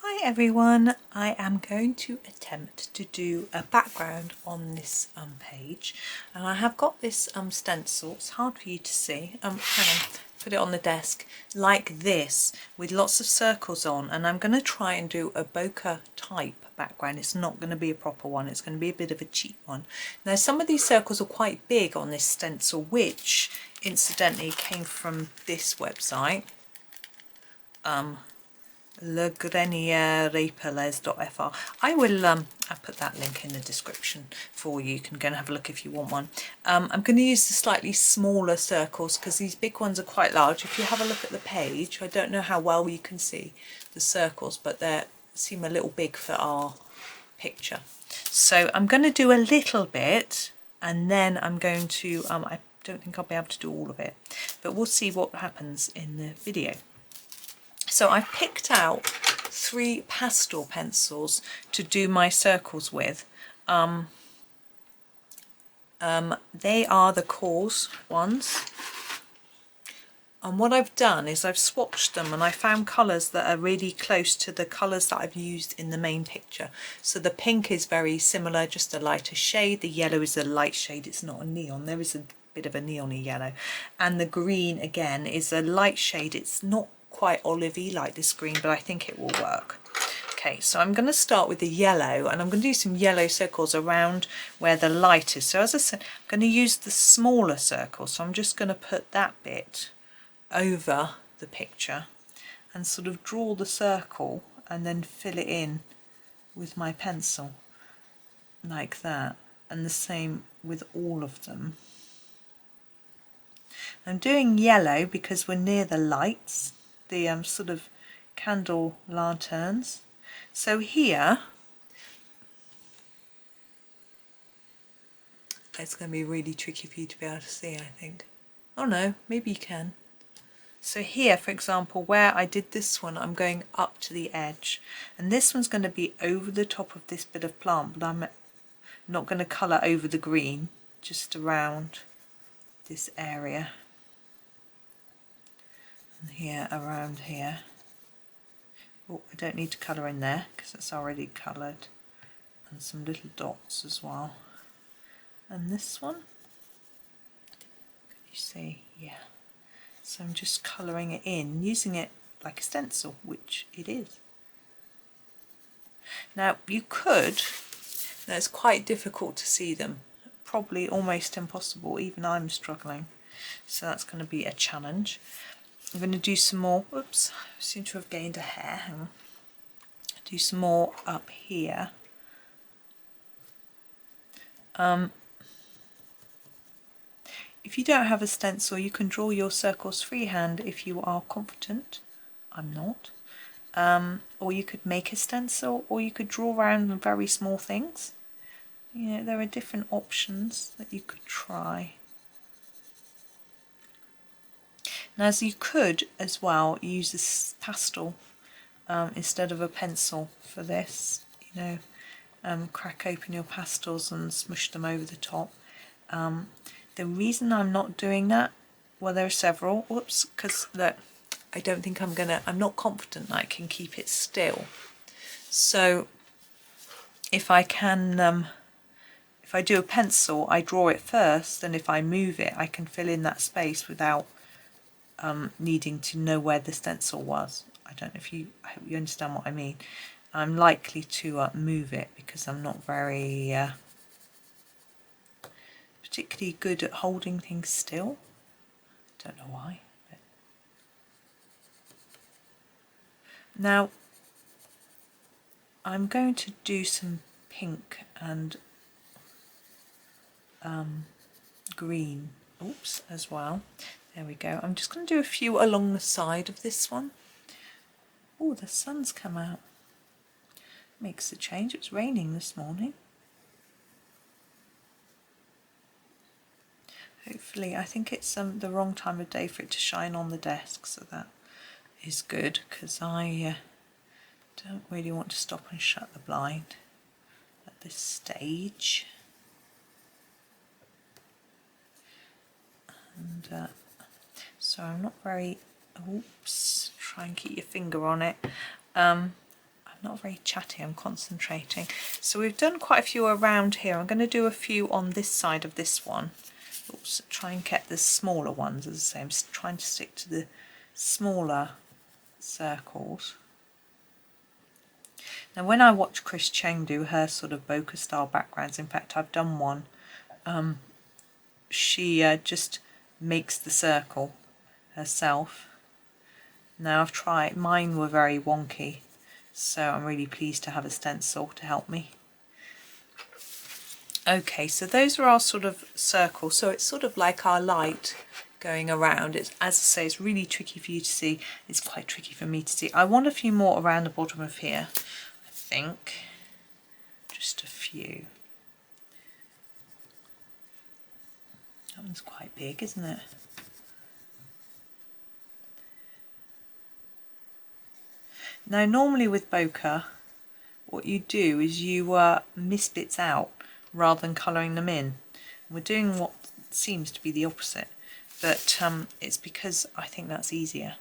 Hi everyone, I am going to attempt to do a background on this page, and I have got this stencil. It's hard for you to see. Hang on, put it on the desk like this with lots of circles on, and I'm going to try and do a bokeh type background. It's not going to be a proper one, it's going to be a bit of a cheap one. Now some of these circles are quite big on this stencil, which incidentally came from this website. legrenierrepeles.fr. I will I'll put that link in the description for you. You can go and have a look if you want one. I'm going to use the slightly smaller circles because these big ones are quite large. If you have a look at the page, I don't know how well you can see the circles, but they seem a little big for our picture. So I'm going to do a little bit, and then I'm going to I don't think I'll be able to do all of it, but we'll see what happens in the video. So I've picked out 3 pastel pencils to do my circles with. They are the Kores ones. And what I've done is I've swatched them and I found colours that are really close to the colours that I've used in the main picture. So the pink is very similar, just a lighter shade. The yellow is a light shade, it's not a neon. There is a bit of a neon-y yellow. And the green, again, is a light shade. It's not quite olivey like this green, but I think it will work. Okay, so I'm going to start with the yellow, and I'm going to do some yellow circles around where the light is. So as I said, I'm going to use the smaller circle, so I'm just going to put that bit over the picture and sort of draw the circle and then fill it in with my pencil like that, and the same with all of them. I'm doing yellow because we're near the lights, the sort of candle lanterns. So here, it's going to be really tricky for you to be able to see, I think. Oh no, maybe you can. So here, for example, where I did this one, I'm going up to the edge, and this one's going to be over the top of this bit of plant, but I'm not going to colour over the green, just around this area. And here, around here. Oh, I don't need to colour in there because it's already coloured, and some little dots as well. And this one, can you see? Yeah. So I'm just colouring it in, using it like a stencil, which it is. Now you could, now it's quite difficult to see them, probably almost impossible, even I'm struggling, so that's going to be a challenge. I'm going to do some more, whoops, I seem to have gained a hair, hang on. Do some more up here. If you don't have a stencil, you can draw your circles freehand if you are confident. I'm not. Or you could make a stencil, or you could draw around very small things. You know, there are different options that you could try. Now, as you could as well use a pastel instead of a pencil for this. You know, crack open your pastels and smush them over the top. The reason I'm not doing that, well, there are several. Whoops, because look, I don't think I'm not confident that I can keep it still. So if I can, if I do a pencil, I draw it first, and if I move it, I can fill in that space without needing to know where the stencil was. I don't know if you, I hope you understand what I mean. I'm likely to move it because I'm not very particularly good at holding things still. Don't know why. But. Now I'm going to do some pink and green, oops, as well. There we go. I'm just going to do a few along the side of this one. Oh, the sun's come out. Makes a change. It was raining this morning. Hopefully, I think it's the wrong time of day for it to shine on the desk, so that is good, because I don't really want to stop and shut the blind at this stage. And so I'm not very, oops, try and keep your finger on it. I'm not very chatty, I'm concentrating. So we've done quite a few around here. I'm going to do a few on this side of this one. Oops, try and get the smaller ones, as I say. I'm trying to stick to the smaller circles. Now when I watch Chris Cheng do her sort of bokeh style backgrounds, in fact I've done one, she just makes the circle herself. Now I've tried, mine were very wonky, so I'm really pleased to have a stencil to help me. Okay, so those are our sort of circles, so it's sort of like our light going around. It's, as I say, it's really tricky for you to see. It's quite tricky for me to see. I want a few more around the bottom of here, I think. Just a few. That one's quite big, isn't it? Now normally with bokeh, what you do is you miss bits out rather than colouring them in. We're doing what seems to be the opposite, but it's because I think that's easier.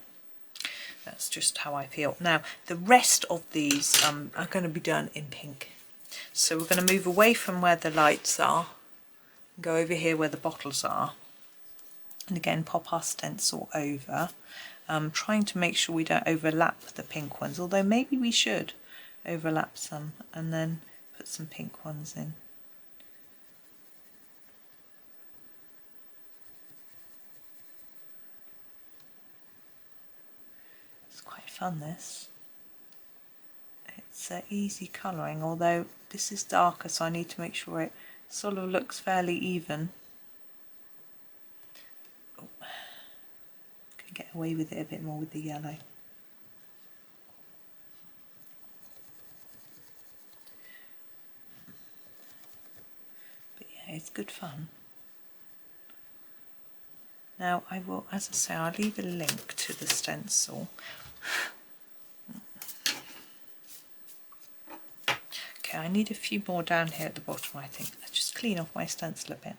That's just how I feel. Now the rest of these are going to be done in pink. So we're going to move away from where the lights are, go over here where the bottles are, and again pop our stencil over. Trying to make sure we don't overlap the pink ones, although maybe we should overlap some and then put some pink ones in. It's quite fun, this. It's easy colouring, although this is darker, so I need to make sure it sort of looks fairly even. Oh. Can get away with it a bit more with the yellow. But yeah, it's good fun. Now I will, as I say, I'll leave a link to the stencil. Okay, I need a few more down here at the bottom, I think. Let's just clean off my stencil a bit.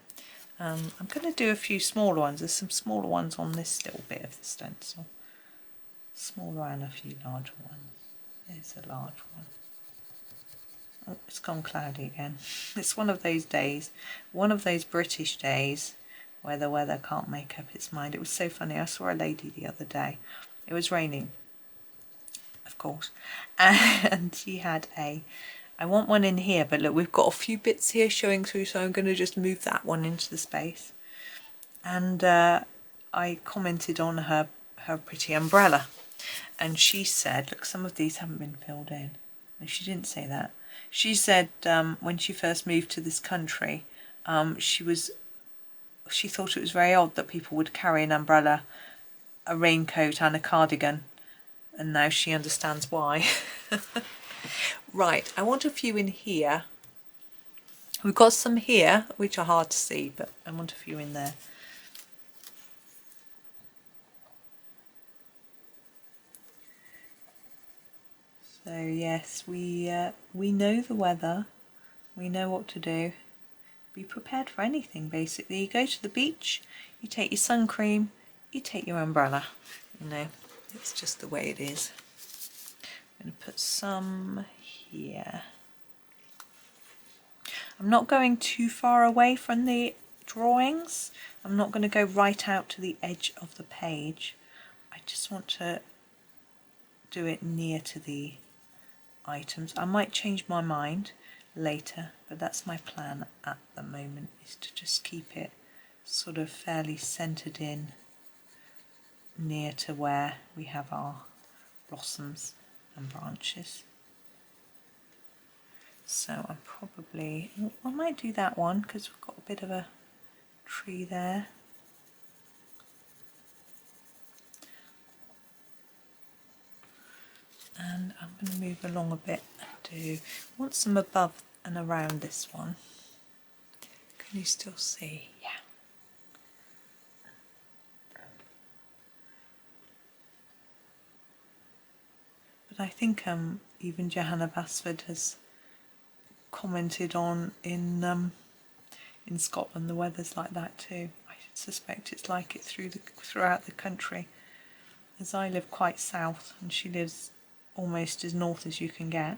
I'm going to do a few smaller ones. There's some smaller ones on this little bit of the stencil. Smaller and a few larger ones. There's a large one. Oh, it's gone cloudy again. It's one of those days, one of those British days where the weather can't make up its mind. It was so funny. I saw a lady the other day. It was raining, of course, and she had I want one in here, but look, we've got a few bits here showing through, so I'm going to just move that one into the space. And I commented on her pretty umbrella, and she said, look, some of these haven't been filled in. No, she didn't say that. She said when she first moved to this country, she thought it was very odd that people would carry an umbrella, a raincoat and a cardigan, and now she understands why. Right, I want a few in here. We've got some here which are hard to see, but I want a few in there. So yes, we know the weather, we know what to do. Be prepared for anything, basically. You go to the beach, you take your sun cream, you take your umbrella. You know, it's just the way it is. I'm going to put some here. I'm not going too far away from the drawings. I'm not going to go right out to the edge of the page. I just want to do it near to the items. I might change my mind later, but that's my plan at the moment, is to just keep it sort of fairly centered in near to where we have our blossoms and branches. So I'm probably, I might do that one because we've got a bit of a tree there. And I'm going to move along a bit and do, I want some above and around this one. Can you still see? Yeah. But I think even Johanna Basford has commented on in Scotland the weather's like that too. I suspect it's like it throughout the country, as I live quite south and she lives almost as north as you can get.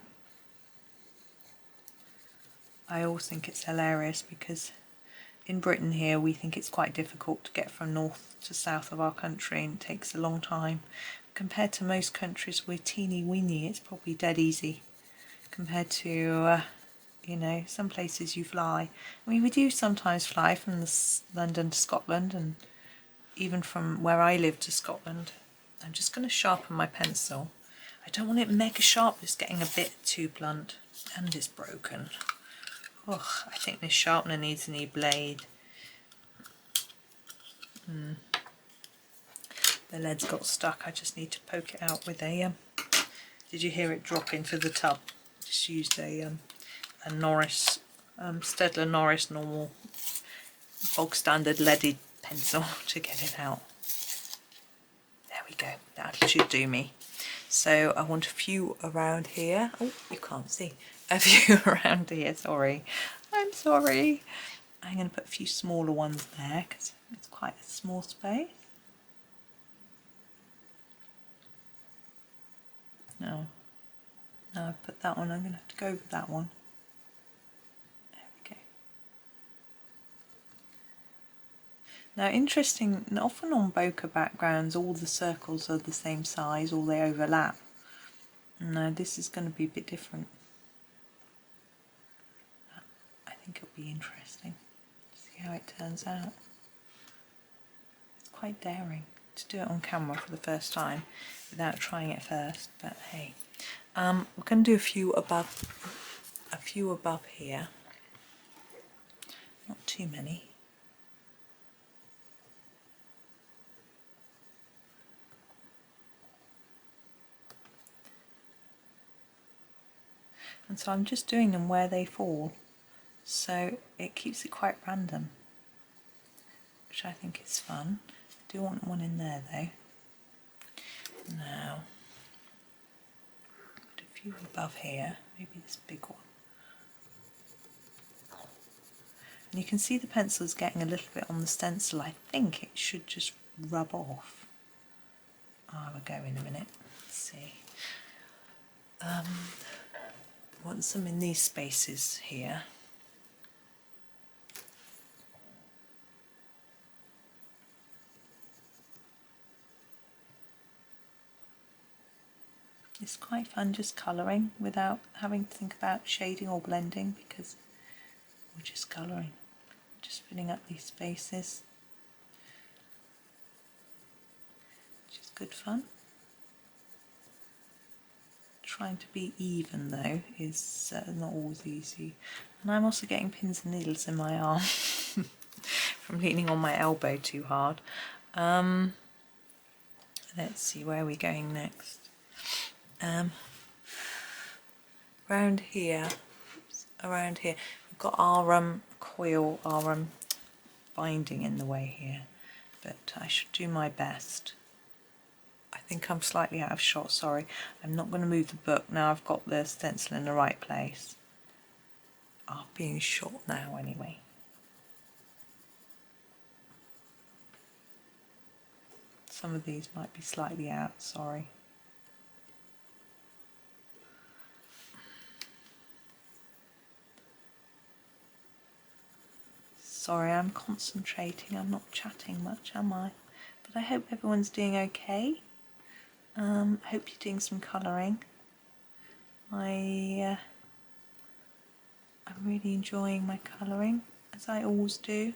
I always think it's hilarious because in Britain here we think it's quite difficult to get from north to south of our country, and it takes a long time. Compared to most countries we're teeny weeny, it's probably dead easy compared to you know, some places you fly. I mean, we do sometimes fly from London to Scotland, and even from where I live to Scotland. I'm just going to sharpen my pencil. I don't want it mega sharp, it's getting a bit too blunt, and it's broken. Ugh, I think this sharpener needs a new blade. The lead's got stuck, I just need to poke it out with a... did you hear it drop into the tub? Just used a Noris, Staedtler Noris normal bog standard leaded pencil to get it out. There we go, that should do me. So I want a few around here. Oh, you can't see. A few around here, sorry. I'm sorry. I'm going to put a few smaller ones there because it's quite a small space. No, I've put that one, I'm going to have to go with that one. There we go. Now interesting, often on bokeh backgrounds all the circles are the same size or they overlap. No, this is going to be a bit different. I think it'll be interesting to see how it turns out. It's quite daring to do it on camera for the first time without trying it first, but hey. We're going to do a few above here, not too many. And so I'm just doing them where they fall, so it keeps it quite random, which I think is fun. I do want one in there though. Now, put a few above here, maybe this big one. And you can see the pencil is getting a little bit on the stencil. I think it should just rub off. I'll go in a minute. Let's see. Want some in these spaces here. It's quite fun just colouring without having to think about shading or blending because we're just colouring, just filling up these spaces, which is good fun. Trying to be even though is not always easy, and I'm also getting pins and needles in my arm from leaning on my elbow too hard. Let's see, where are we going next? Around here, we've got our coil, our binding in the way here, but I should do my best. I think I'm slightly out of shot, sorry. I'm not going to move the book now I've got the stencil in the right place. I'll be in shot now anyway. Some of these might be slightly out, sorry. Sorry, I'm concentrating, I'm not chatting much, am I? But I hope everyone's doing okay. I hope you're doing some colouring. I'm really enjoying my colouring, as I always do.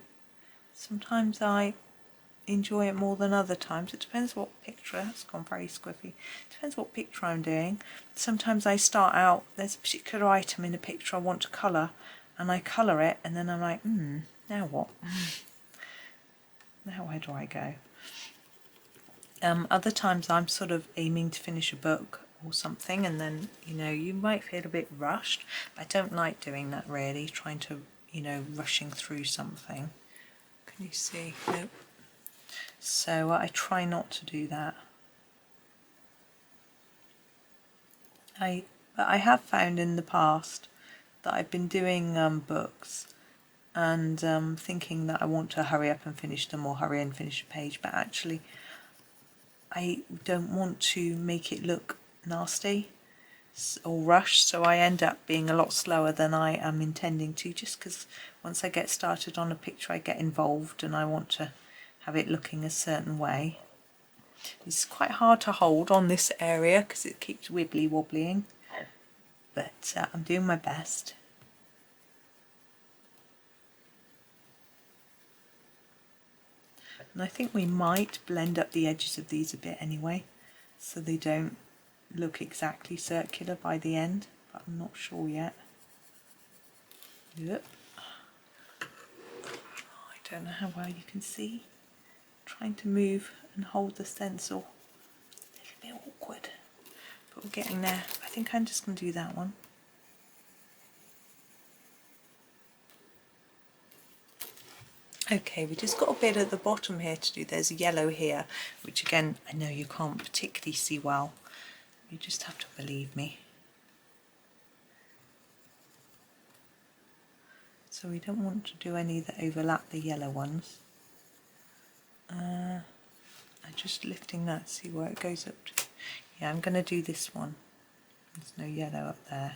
Sometimes I enjoy it more than other times. It depends what picture, it's gone very squiffy. Depends what picture I'm doing. Sometimes I start out, there's a particular item in a picture I want to colour, and I colour it, and then I'm like, now what? Now where do I go? Other times I'm sort of aiming to finish a book or something, and then, you know, you might feel a bit rushed. I don't like doing that really, trying to, you know, rushing through something. Can you see? Nope. So I try not to do that. But I have found in the past that I've been doing books and thinking that I want to hurry up and finish them or hurry and finish a page, but actually I don't want to make it look nasty or rushed, so I end up being a lot slower than I am intending to, just because once I get started on a picture I get involved and I want to have it looking a certain way. It's quite hard to hold on this area because it keeps wibbly wobbling, but I'm doing my best. And I think we might blend up the edges of these a bit anyway, so they don't look exactly circular by the end, but I'm not sure yet. Yep. I don't know how well you can see. I'm trying to move and hold the stencil. A little bit awkward, but we're getting there. I think I'm just going to do that one. Okay, we just got a bit at the bottom here to do. There's a yellow here, which again, I know you can't particularly see well. You just have to believe me. So we don't want to do any that overlap the yellow ones. I'm just lifting that, see where it goes up to. Yeah, I'm going to do this one. There's no yellow up there.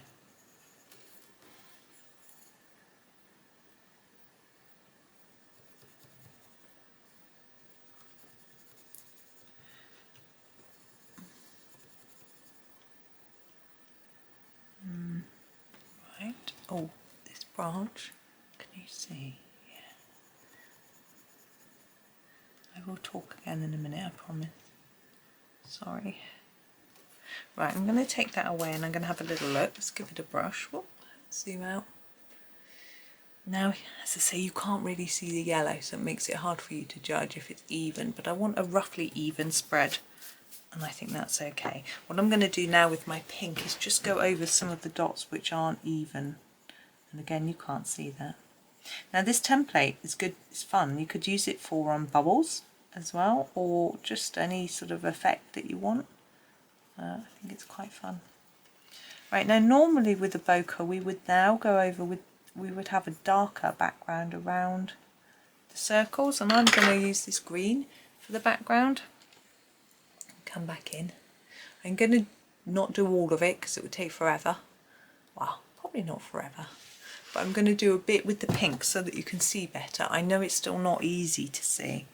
Right. Oh, this branch. Can you see? Yeah. I will talk again in a minute, I promise. Sorry. Right, I'm going to take that away and I'm going to have a little look. Let's give it a brush. Whoop, zoom out. Now, as I say, you can't really see the yellow, so it makes it hard for you to judge if it's even, but I want a roughly even spread, and I think that's okay. What I'm going to do now with my pink is just go over some of the dots which aren't even, and again, you can't see that. Now, this template is good, it's fun. You could use it for bubbles as well, or just any sort of effect that you want. I think it's quite fun. Right, now normally with the bokeh we would now go over with, we would have a darker background around the circles, and I'm going to use this green for the background. Come back in. I'm going to not do all of it because it would take forever. Well, probably not forever. But I'm going to do a bit with the pink so that you can see better. I know it's still not easy to see,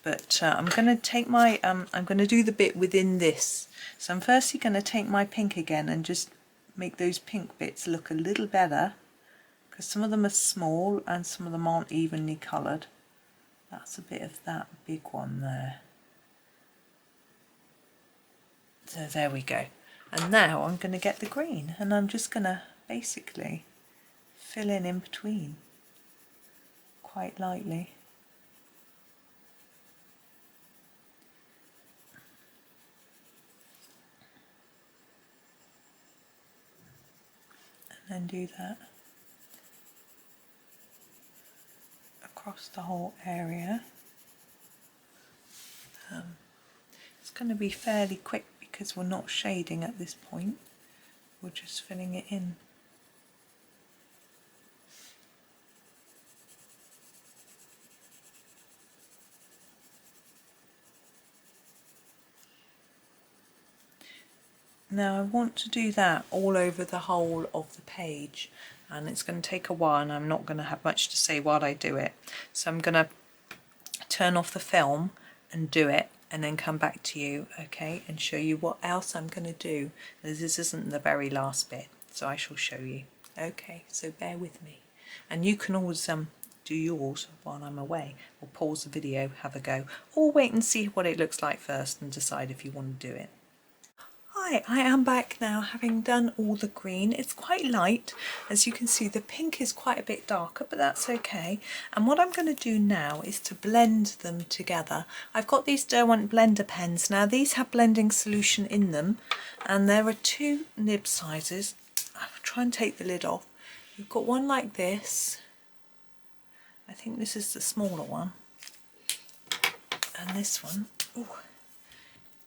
but I'm going to take my, I'm going to do the bit within this. So I'm firstly going to take my pink again and just make those pink bits look a little better, because some of them are small and some of them aren't evenly coloured. That's a bit of that big one there. So there we go. And now I'm going to get the green, and I'm just going to basically fill in between quite lightly. And then do that across the whole area. It's going to be fairly quick because we're not shading at this point, we're just filling it in. Now I want to do that all over the whole of the page, and it's going to take a while, and I'm not going to have much to say while I do it. So I'm going to turn off the film and do it, and then come back to you, okay, and show you what else I'm going to do. This isn't the very last bit, so I shall show you. Okay, so bear with me. And you can always do yours while I'm away, or pause the video, have a go, or wait and see what it looks like first and decide if you want to do it. Hi, I am back now, having done all the green. It's quite light. As you can see, the pink is quite a bit darker, but that's okay. And what I'm going to do now is to blend them together. I've got these Derwent blender pens. Now, these have blending solution in them, and there are two nib sizes. I'll try and take the lid off. You've got one like this. I think this is the smaller one. And this one, ooh,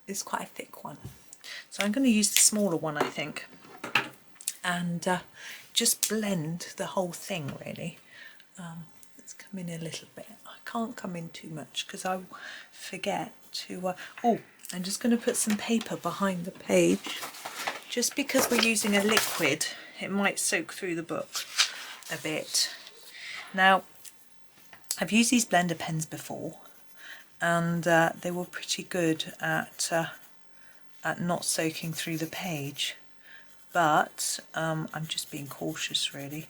is quite a thick one. So I'm going to use the smaller one, I think, and just blend the whole thing, really. Let's come in a little bit. I can't come in too much because I forget to... oh, I'm just going to put some paper behind the page Just because we're using a liquid, it might soak through the book a bit. Now, I've used these blender pens before, and they were pretty good at not soaking through the page, but I'm just being cautious really.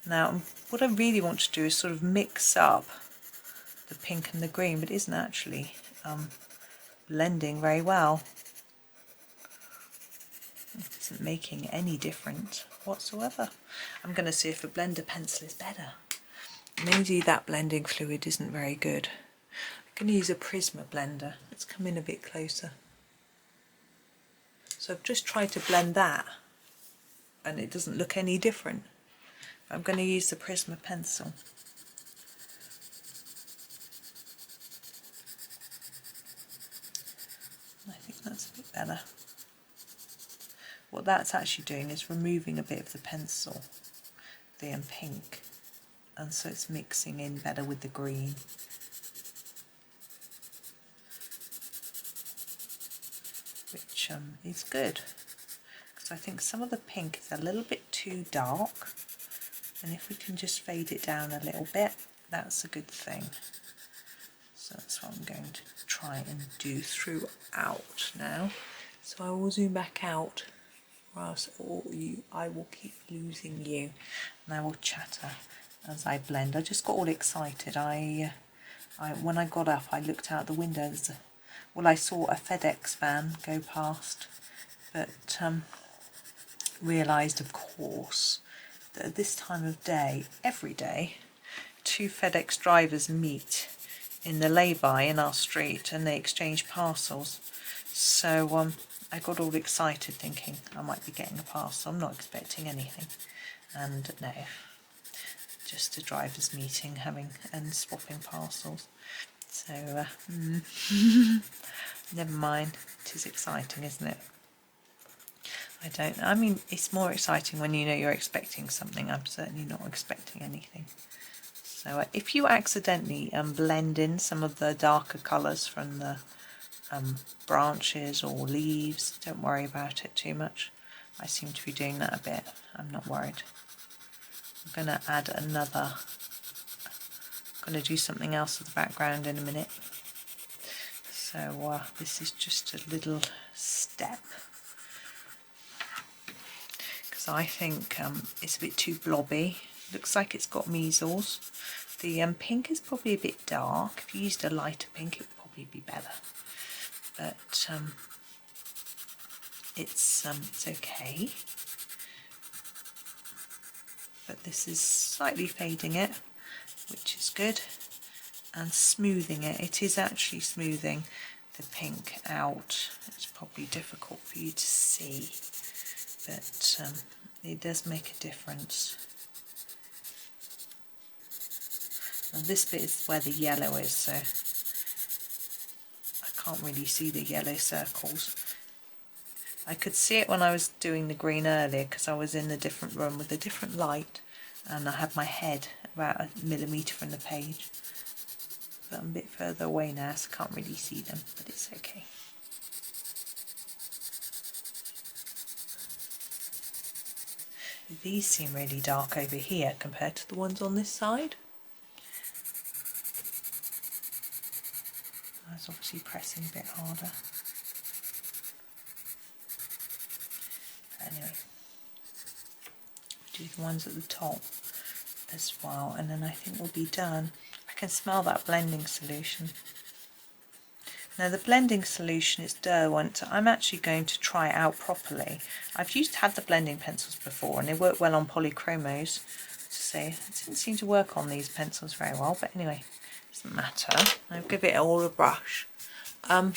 Now, what I really want to do is sort of mix up the pink and the green, but it isn't actually blending very well. It isn't making any difference whatsoever. I'm going to see if a blender pencil is better. Maybe that blending fluid isn't very good. I'm going to use a Prisma blender. Let's come in a bit closer. So I've just tried to blend that and it doesn't look any different. I'm going to use the Prisma pencil. I think that's a bit better. What that's actually doing is removing a bit of the pencil, the pink, and so it's mixing in better with the green. Which is good, because I think some of the pink is a little bit too dark, and if we can just fade it down a little bit, that's a good thing. So that's what I'm going to try and do throughout now. So I will zoom back out, or else I will keep losing you, and I will chatter as I blend. I just got all excited. When I got up, I looked out the window. Well, I saw a FedEx van go past, but realised, of course, that at this time of day, every day, 2 FedEx drivers meet in the lay-by in our street and they exchange parcels. So I got all excited thinking I might be getting a parcel. I'm not expecting anything, and no, just a drivers meeting and swapping parcels. So never mind, it is exciting, isn't it? I mean, it's more exciting when you know you're expecting something. I'm certainly not expecting anything. So if you accidentally blend in some of the darker colours from the branches or leaves, don't worry about it too much. I seem to be doing that a bit. I'm not worried. I'm going to add another, I'm going to do something else with the background in a minute. So this is just a little step, because I think it's a bit too blobby. Looks like it's got measles. The pink is probably a bit dark. If you used a lighter pink, it would probably be better. But it's okay. But this is slightly fading it, which is good, and smoothing it. It is actually smoothing the pink out. It's probably difficult for you to see, but it does make a difference. And this bit is where the yellow is, so I can't really see the yellow circles. I could see it when I was doing the green earlier because I was in a different room with a different light and I had my head about 1 millimetre from the page. But I'm a bit further away now, so I can't really see them, but it's okay. These seem really dark over here compared to the ones on this side. I was obviously pressing a bit harder. Anyway, do the ones at the top as well, and then I think we'll be done. I can smell that blending solution. Now the blending solution is Derwent. I'm actually going to try it out properly. I've had the blending pencils before and they work well on polychromos. It didn't seem to work on these pencils very well, but anyway, doesn't matter. I'll give it all a brush. I'm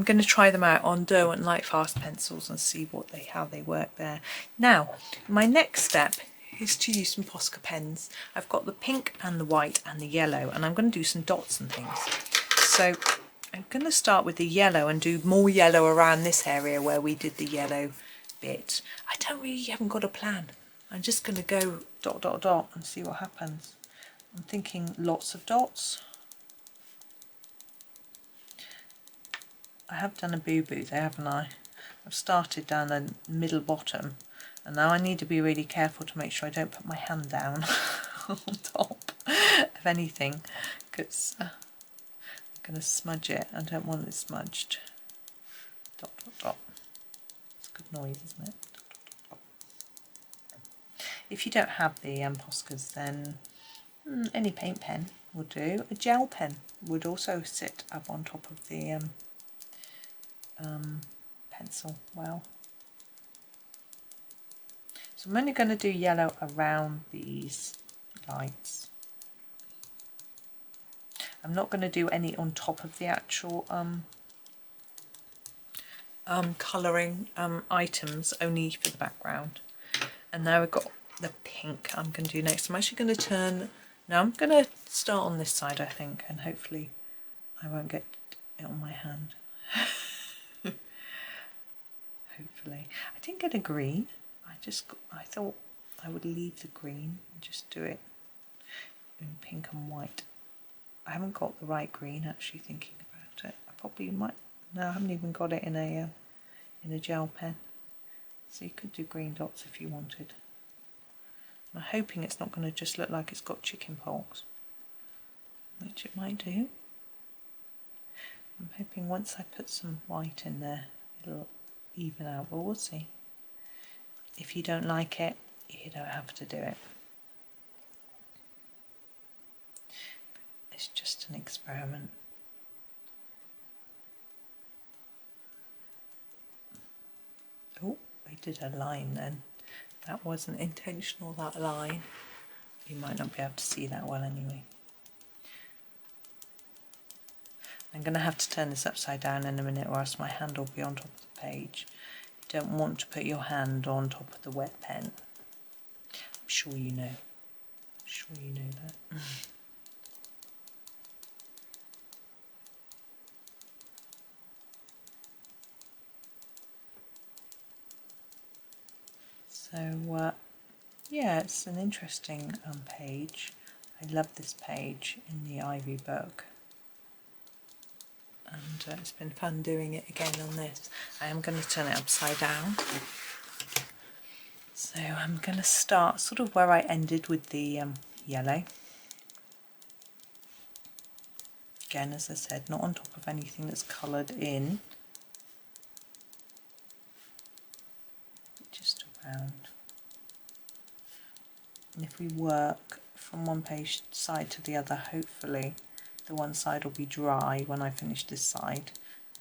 going to try them out on Derwent Lightfast pencils and see how they work there. Now, my next step is to use some Posca pens. I've got the pink and the white and the yellow, and I'm going to do some dots and things. So I'm going to start with the yellow and do more yellow around this area where we did the yellow bit. I haven't got a plan. I'm just going to go dot, dot, dot and see what happens. I'm thinking lots of dots. I have done a boo-boo there, haven't I? I've started down the middle bottom, and now I need to be really careful to make sure I don't put my hand down on top of anything, because I'm going to smudge it. I don't want it smudged. Dot, dot, dot. It's a good noise, isn't it? Dot, dot, dot, dot. If you don't have the Poscas, then any paint pen will do. A gel pen would also sit up on top of the pencil well. So I'm only going to do yellow around these lights. I'm not going to do any on top of the actual colouring items, only for the background. And now we've got the pink I'm going to do next. I'm actually going to turn, now I'm going to start on this side, I think, and hopefully I won't get it on my hand. Hopefully. I didn't get a green. I thought I would leave the green and just do it in pink and white. I haven't got the right green, actually, thinking about it. I probably might. No, I haven't even got it in a gel pen. So you could do green dots if you wanted. I'm hoping it's not going to just look like it's got chicken pox, which it might do. I'm hoping once I put some white in there, it'll even out, but we'll see. If you don't like it, you don't have to do it. It's just an experiment. Oh, I did a line then. That wasn't intentional, that line. You might not be able to see that well anyway. I'm going to have to turn this upside down in a minute, or else my hand will be on top of the page. You don't want to put your hand on top of the wet pen. I'm sure you know. I'm sure you know that. So, yeah, it's an interesting page. I love this page in the Ivy book. And it's been fun doing it again on this. I am going to turn it upside down. So I'm going to start sort of where I ended with the yellow. Again, as I said, not on top of anything that's coloured in. Just around. And if we work from one page side to the other, hopefully the one side will be dry when I finish this side,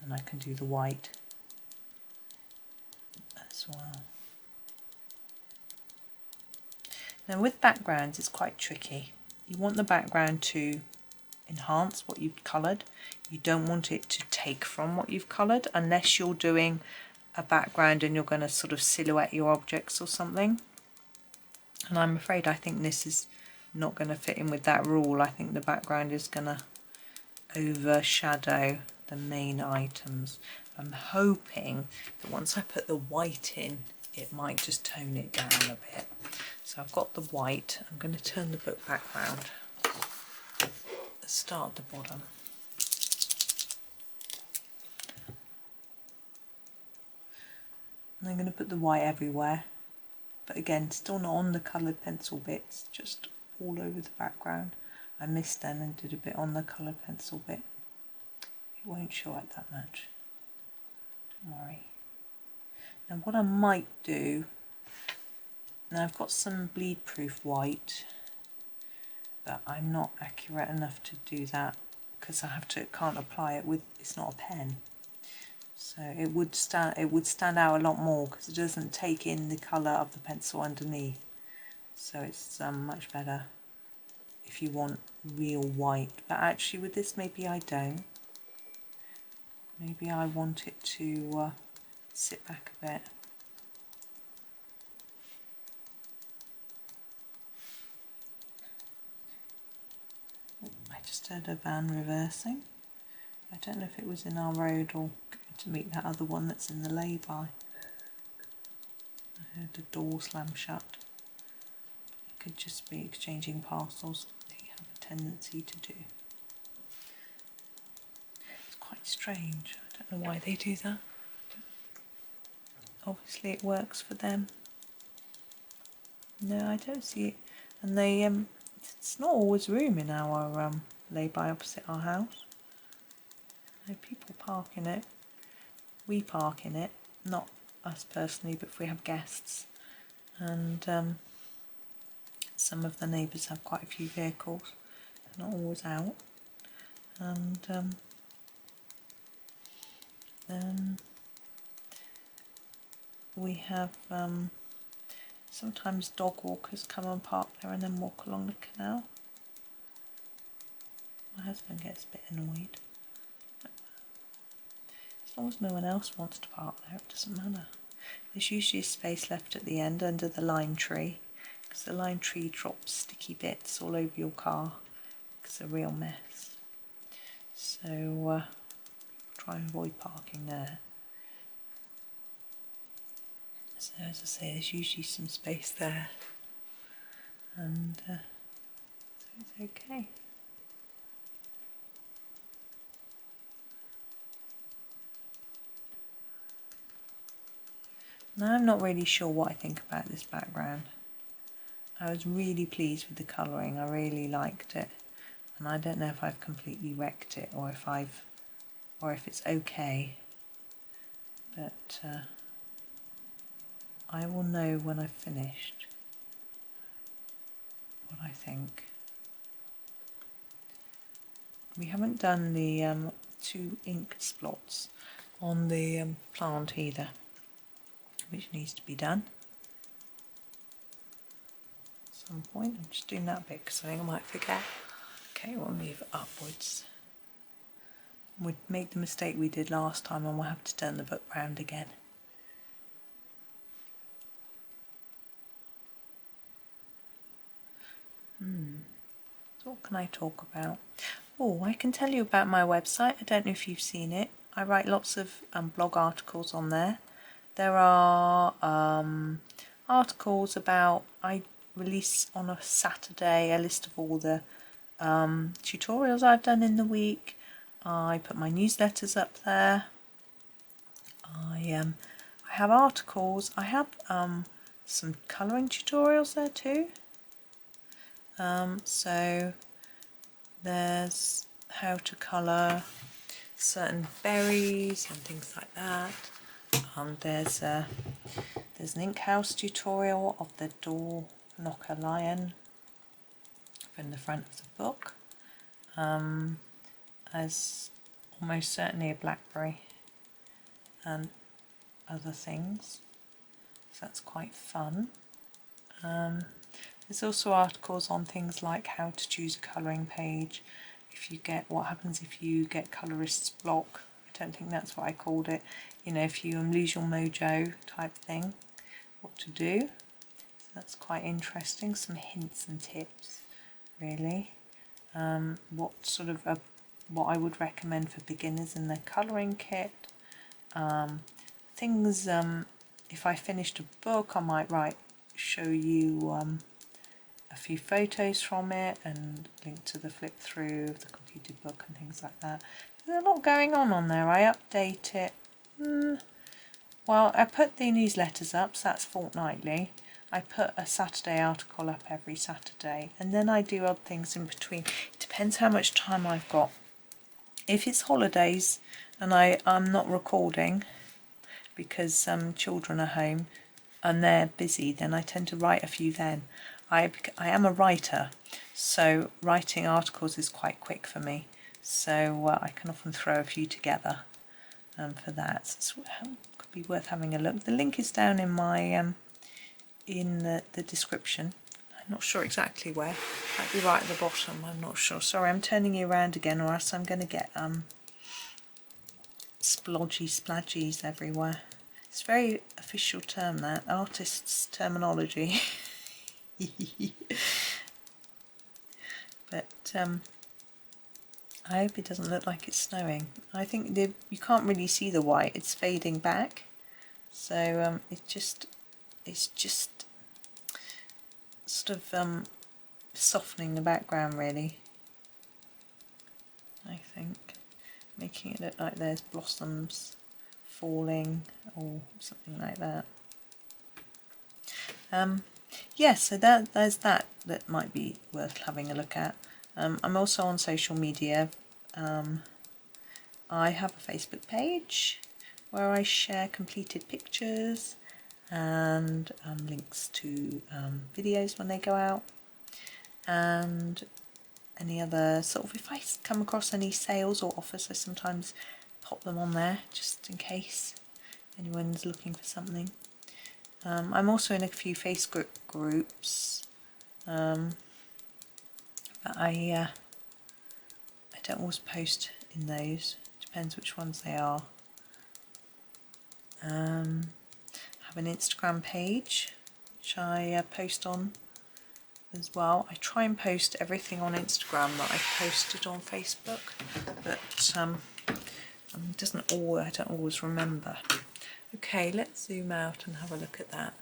and I can do the white as well. Now with backgrounds it's quite tricky. You want the background to enhance what you've coloured. You don't want it to take from what you've coloured, unless you're doing a background and you're going to sort of silhouette your objects or something. And I'm afraid I think this is not going to fit in with that rule. I think the background is going to overshadow the main items. I'm hoping that once I put the white in, it might just tone it down a bit. So I've got the white. I'm going to turn the book back round. Let's start at the bottom. And I'm going to put the white everywhere, but again, still not on the coloured pencil bits, just all over the background. I missed then and did a bit on the coloured pencil bit. It won't show it that much, don't worry. Now what I might do, now I've got some bleed proof white, but I'm not accurate enough to do that because can't apply it with, it's not a pen. So it would stand out a lot more because it doesn't take in the colour of the pencil underneath. So it's much better if you want real white. But actually with this maybe I don't. Maybe I want it to sit back a bit. I just heard a van reversing. I don't know if it was in our road or going to meet that other one that's in the lay-by. I heard the door slam shut. It could just be exchanging parcels. They have a tendency to do. It's quite strange. I Don't know why they do that. Obviously it works for them. No, I don't see it. And they it's not always room in our lay-by opposite our house. No, people park in it. We park in it, not us personally, but if we have guests. And some of the neighbours have quite a few vehicles. They're not always out. And then we have sometimes dog walkers come and park there and then walk along the canal. My husband gets a bit annoyed. As long as no one else wants to park there, it doesn't matter. There's usually a space left at the end under the lime tree, because the lime tree drops sticky bits all over your car. It's a real mess. So try and avoid parking there. So as I say, there's usually some space there, and so it's okay. Now I'm not really sure what I think about this background. I was really pleased with the colouring, I really liked it, and I don't know if I've completely wrecked it or if it's okay, but I will know when I've finished what I think. We haven't done the 2 ink splots on the plant either, which needs to be done at some point. I'm just doing that bit because I think I might forget. Okay, we'll move it upwards. We'd make the mistake we did last time and we'll have to turn the book round again. So what can I talk about? Oh, I can tell you about my website. I don't know if you've seen it. I write lots of blog articles on there. There are articles about, I release on a Saturday a list of all the tutorials I've done in the week. I put my newsletters up there. I have articles. I have some colouring tutorials there too. So there's how to colour certain berries and things like that. There's an ink house tutorial of the door knocker lion from the front of the book. As almost certainly a blackberry and other things, so that's quite fun. There's also articles on things like how to choose a colouring page, what happens if you get colourist's block. I don't think that's what I called it. You know, if you lose your mojo type thing, what to do. So that's quite interesting. Some hints and tips, really. What I would recommend for beginners in their colouring kit. Things, if I finished a book, I might show you a few photos from it and link to the flip through of the completed book and things like that. There's a lot going on there. I update it. Well, I put the newsletters up, so that's fortnightly. I put a Saturday article up every Saturday, and then I do odd things in between. It depends how much time I've got. If it's holidays and I'm not recording because children are home and they're busy, then I tend to write a few then. I am a writer, so writing articles is quite quick for me, so I can often throw a few together for that. So it could be worth having a look. The link is down in my in the description. I'm not sure exactly where. Might be right at the bottom, I'm not sure. Sorry, I'm turning you around again, or else I'm going to get splodgy splodgies everywhere. It's a very official term, that artist's terminology. But I hope it doesn't look like it's snowing. I think you can't really see the white, it's fading back, so it's just sort of softening the background, really, I think. making it look like there's blossoms falling or something like that. Yeah, so there's that might be worth having a look at. I'm also on social media. I have a Facebook page where I share completed pictures and links to videos when they go out, and any other sort of, if I come across any sales or offers, I sometimes pop them on there just in case anyone's looking for something. I'm also in a few Facebook groups, but I don't always post in those. Depends which ones they are. I have an Instagram page which I post on as well. I try and post everything on Instagram that I've posted on Facebook, but I don't always remember. Okay, let's zoom out and have a look at that.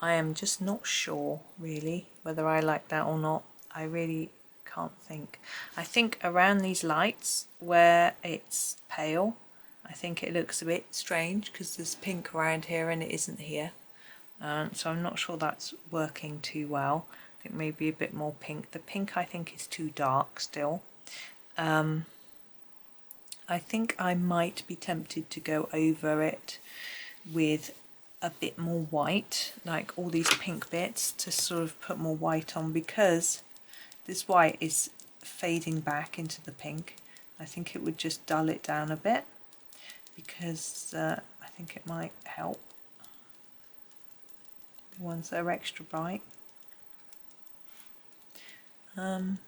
I am just not sure really whether I like that or not. I really can't think. I think around these lights where it's pale, I think it looks a bit strange because there's pink around here and it isn't here. So I'm not sure that's working too well. I think maybe a bit more pink. The pink I think is too dark still. I think I might be tempted to go over it with a bit more white, like all these pink bits, to sort of put more white on, because this white is fading back into the pink. I think it would just dull it down a bit, because I think it might help the ones that are extra bright. But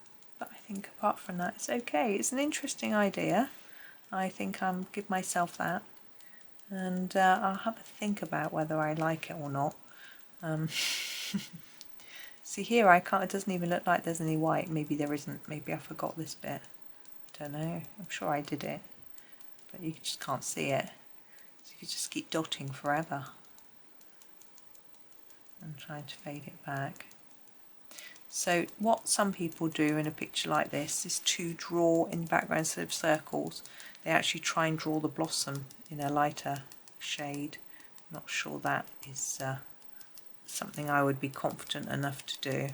I think apart from that it's okay. It's an interesting idea. I think I'll give myself that, and I'll have a think about whether I like it or not. See here, I can't. It doesn't even look like there's any white. Maybe there isn't. Maybe I forgot this bit. I don't know. I'm sure I did it, but you just can't see it. So you just keep dotting forever and trying to fade it back. So what some people do in a picture like this is to draw in the background, instead of circles, they actually try and draw the blossom in a lighter shade. I'm not sure that is something I would be confident enough to do.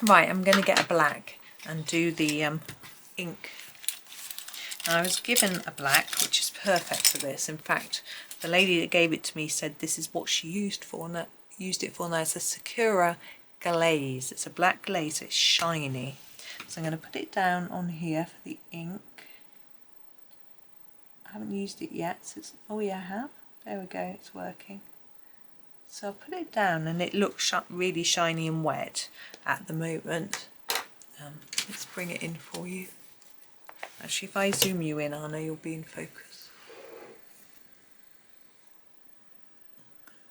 Right, I'm going to get a black and do the ink. Now, I was given a black which is perfect for this. In fact, the lady that gave it to me said this is what she used it for. Now it's a Sakura glaze. It's a black glaze, it's shiny. So I'm going to put it down on here for the ink. I haven't used it yet, so oh yeah, I have. There we go, it's working. So I'll put it down, and it looks really shiny and wet at the moment. Let's bring it in for you. Actually, if I zoom you in, I know you'll be in focus.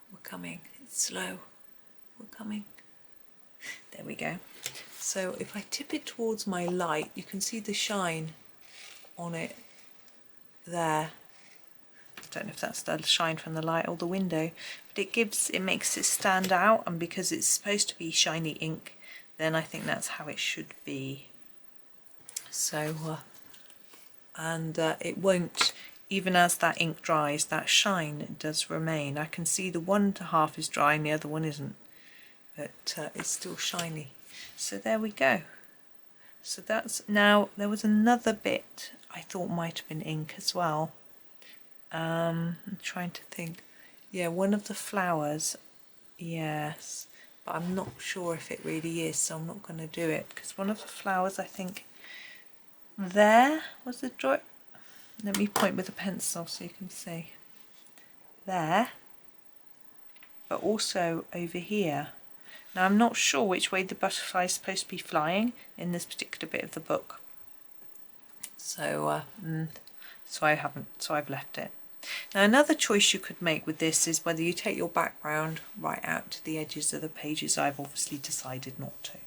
We're coming. It's slow. We're coming. There we go. So if I tip it towards my light, you can see the shine on it there. I don't know if that's the shine from the light or the window, but it makes it stand out, and because it's supposed to be shiny ink, then I think that's how it should be. So it won't, even as that ink dries, that shine does remain. I can see the one half is dry and the other one isn't, but it's still shiny. So there we go. So that's, now there was another bit I thought might have been ink as well. I'm trying to think. Yeah, one of the flowers, yes, but I'm not sure if it really is, so I'm not going to do it, because one of the flowers, I think there was the draw. Let me point with a pencil so you can see. There, but also over here. Now I'm not sure which way the butterfly is supposed to be flying in this particular bit of the book, so I've left it. Now another choice you could make with this is whether you take your background right out to the edges of the pages. I've obviously decided not to,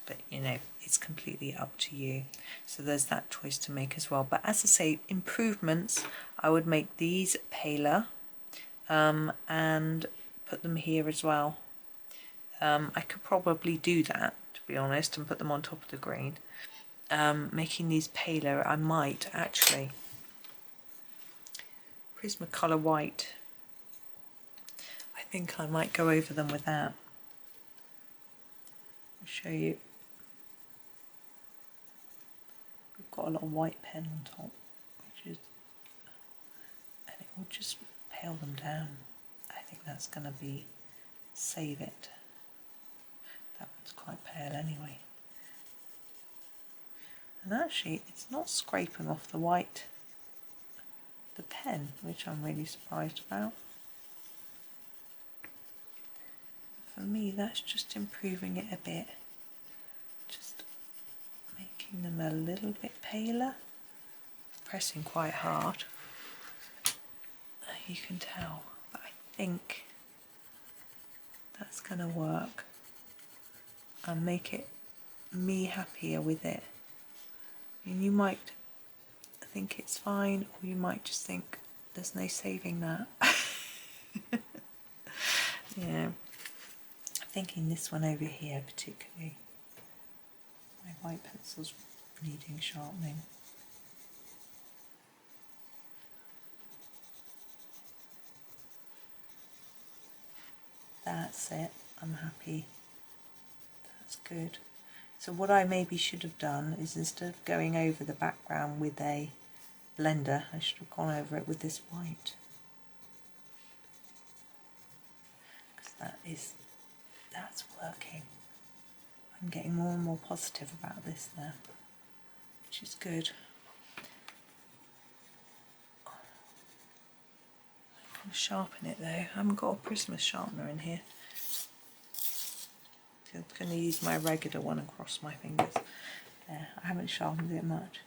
but you know, it's completely up to you. So there's that choice to make as well. But as I say, improvements, I would make these paler and put them here as well. I could probably do that, to be honest, and put them on top of the green. Making these paler, I might actually. Prismacolor White. I think I might go over them with that. I'll show you. We've got a little white pen on top, which is, and it will just pale them down. I think that's going to be Save It. That one's quite pale anyway. And actually it's not scraping off the white, the pen, which I'm really surprised about. For me that's just improving it a bit, just making them a little bit paler, pressing quite hard, you can tell, but I think that's going to work and make it me happier with it. And you might think it's fine, or you might just think there's no saving that. Yeah, I'm thinking this one over here particularly. My white pencil's needing sharpening. That's it, I'm happy. That's good. So what I maybe should have done is, instead of going over the background with a blender, I should have gone over it with this white. Because that's working. I'm getting more and more positive about this now, which is good. I'm going to sharpen it though. I haven't got a Prisma sharpener in here. I'm going to use my regular one and cross my fingers. There, I haven't sharpened it much.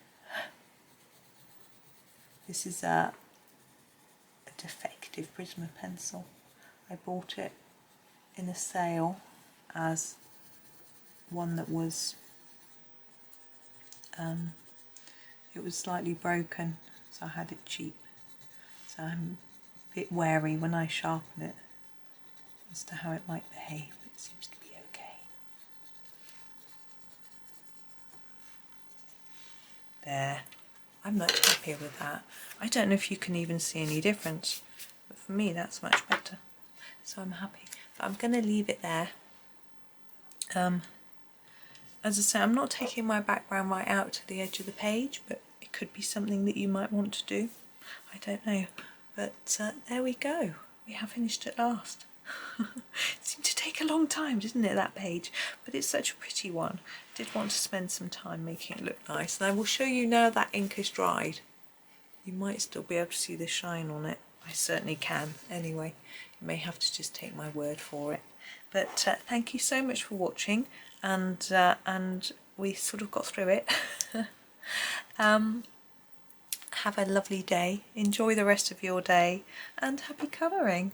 This is a defective Prisma pencil. I bought it in a sale as one that was, it was slightly broken, so I had it cheap. So I'm a bit wary when I sharpen it as to how it might behave. It seems to be okay. There, I'm much happier with that. I don't know if you can even see any difference, but for me that's much better. So I'm happy. But I'm going to leave it there. As I say, I'm not taking my background right out to the edge of the page, but it could be something that you might want to do. I don't know. But there we go. We have finished at last. It seemed to take a long time, didn't it, that page? But it's such a pretty one. I did want to spend some time making it look nice. And I will show you now that ink is dried. You might still be able to see the shine on it. I certainly can. Anyway, you may have to just take my word for it. But thank you so much for watching. And we sort of got through it. Have a lovely day, enjoy the rest of your day, and happy colouring.